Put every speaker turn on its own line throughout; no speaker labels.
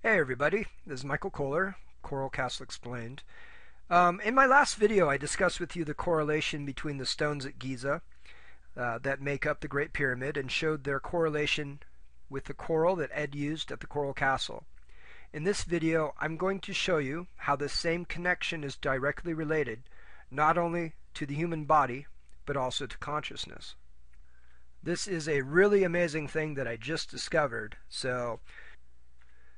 Hey everybody, this is Michael Kohler, Coral Castle Explained. In my last video I discussed with you the correlation between the stones at Giza that make up the Great Pyramid and showed their correlation with the coral that Ed used at the Coral Castle. In this video I'm going to show you how this same connection is directly related not only to the human body but also to consciousness. This is a really amazing thing that I just discovered, so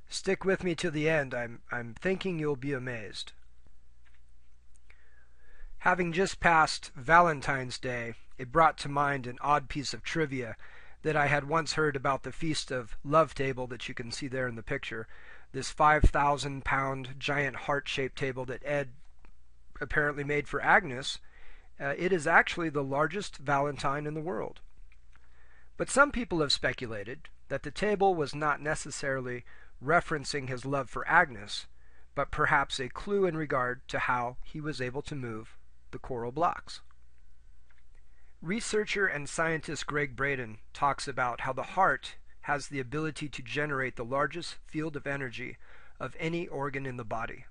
stick with me to the end. I'm thinking you'll be amazed. Having just passed Valentine's Day, it brought to mind an odd piece of trivia that I had once heard about the Feast of Love table that you can see there in the picture. This 5,000-pound giant heart-shaped table that Ed apparently made for Agnes. It is actually the largest Valentine in the world. But some people have speculated that the table was not necessarily referencing his love for Agnes, but perhaps a clue in regard to how he was able to move the coral blocks. Researcher and scientist Greg Braden talks about how the heart has the ability to generate the largest field of energy of any organ in the body.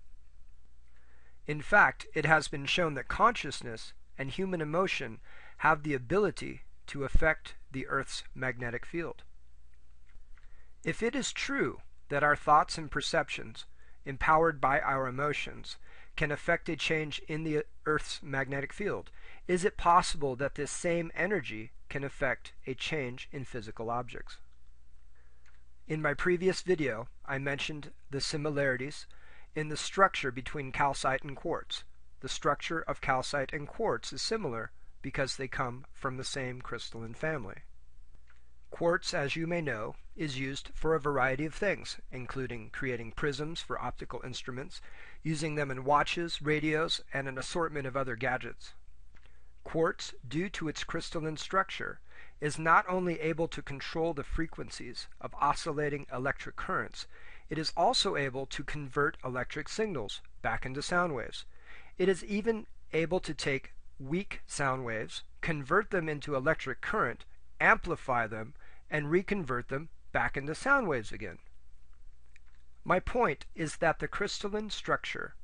In fact, it has been shown that consciousness and human emotion have the ability to affect the Earth's magnetic field. If it is true that our thoughts and perceptions, empowered by our emotions, can affect a change in the Earth's magnetic field, is it possible that this same energy can affect a change in physical objects? In my previous video, I mentioned the similarities in the structure between calcite and quartz. The structure of calcite and quartz is similar because they come from the same crystalline family. Quartz, as you may know, is used for a variety of things, including creating prisms for optical instruments, using them in watches, radios, and an assortment of other gadgets. Quartz, due to its crystalline structure, is not only able to control the frequencies of oscillating electric currents, it is also able to convert electric signals back into sound waves. It is even able to take weak sound waves, convert them into electric current, amplify them, and reconvert them back into sound waves again. My point is that the crystalline structure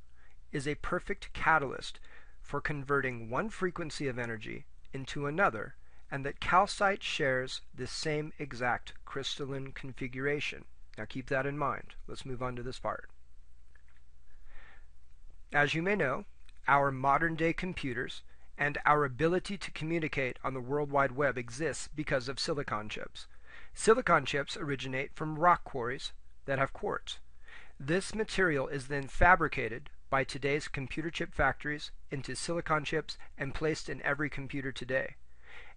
is a perfect catalyst for converting one frequency of energy into another, and that calcite shares this same exact crystalline configuration. Now keep that in mind. Let's move on to this part. As you may know, our modern-day computers and our ability to communicate on the World Wide Web exists because of silicon chips. Silicon chips originate from rock quarries that have quartz. This material is then fabricated by today's computer chip factories into silicon chips and placed in every computer today.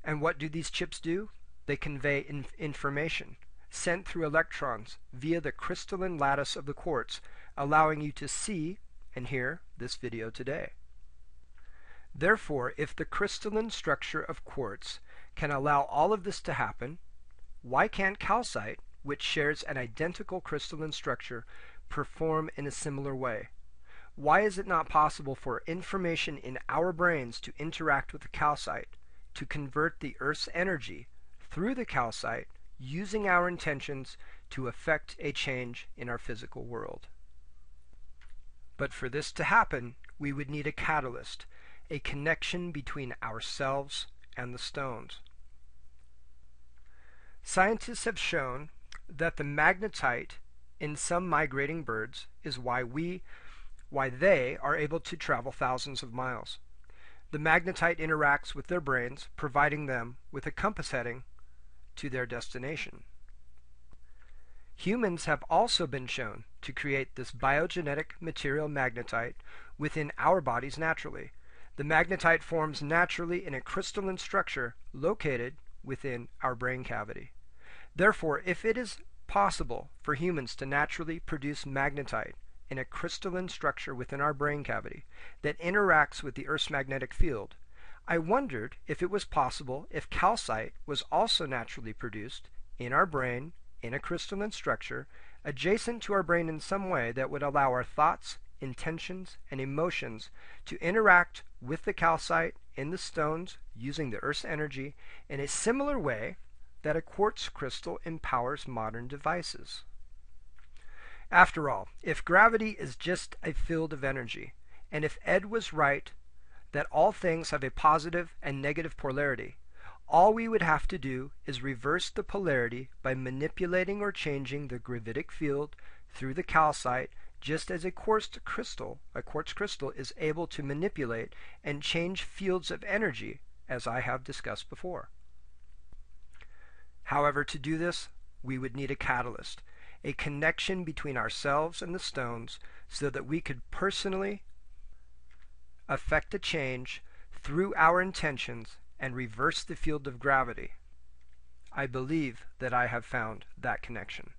And what do these chips do? They convey information sent through electrons via the crystalline lattice of the quartz, allowing you to see and hear this video today. Therefore, if the crystalline structure of quartz can allow all of this to happen, why can't calcite, which shares an identical crystalline structure, perform in a similar way? Why is it not possible for information in our brains to interact with the calcite, to convert the Earth's energy through the calcite, using our intentions to affect a change in our physical world? But for this to happen, we would need a catalyst, a connection between ourselves and the stones. Scientists have shown that the magnetite in some migrating birds is why they are able to travel thousands of miles. The magnetite interacts with their brains, providing them with a compass heading to their destination. Humans have also been shown to create this biogenetic material magnetite within our bodies naturally. The magnetite forms naturally in a crystalline structure located within our brain cavity. Therefore, if it is possible for humans to naturally produce magnetite in a crystalline structure within our brain cavity that interacts with the Earth's magnetic field, I wondered if it was possible if calcite was also naturally produced in our brain in a crystalline structure adjacent to our brain in some way that would allow our thoughts, intentions, and emotions to interact with the calcite in the stones using the Earth's energy in a similar way that a quartz crystal empowers modern devices. After all, if gravity is just a field of energy, and if Ed was right that all things have a positive and negative polarity, all we would have to do is reverse the polarity by manipulating or changing the gravitic field through the calcite, just as a quartz crystal is able to manipulate and change fields of energy, as I have discussed before. However, to do this, we would need a catalyst, a connection between ourselves and the stones, so that we could personally affect a change through our intentions and reverse the field of gravity. I believe that I have found that connection.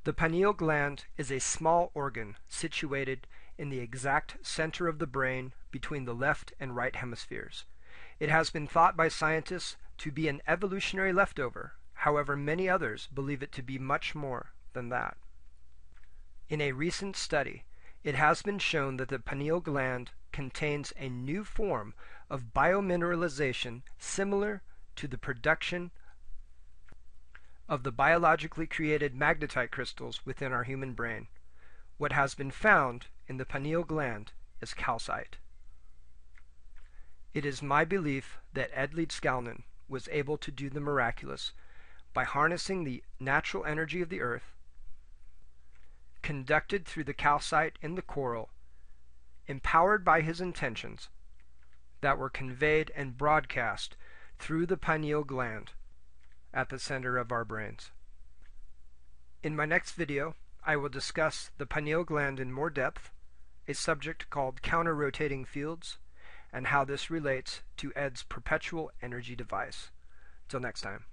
The pineal gland is a small organ situated in the exact center of the brain between the left and right hemispheres. It has been thought by scientists to be an evolutionary leftover. However, many others believe it to be much more than that. In a recent study, it has been shown that the pineal gland contains a new form of biomineralization similar to the production of the biologically created magnetite crystals within our human brain. What has been found in the pineal gland is calcite. It is my belief that Ed Leedskalnin was able to do the miraculous by harnessing the natural energy of the earth, conducted through the calcite in the coral, empowered by his intentions, that were conveyed and broadcast through the pineal gland at the center of our brains. In my next video, I will discuss the pineal gland in more depth, a subject called counter-rotating fields, and how this relates to Ed's perpetual energy device. Till next time.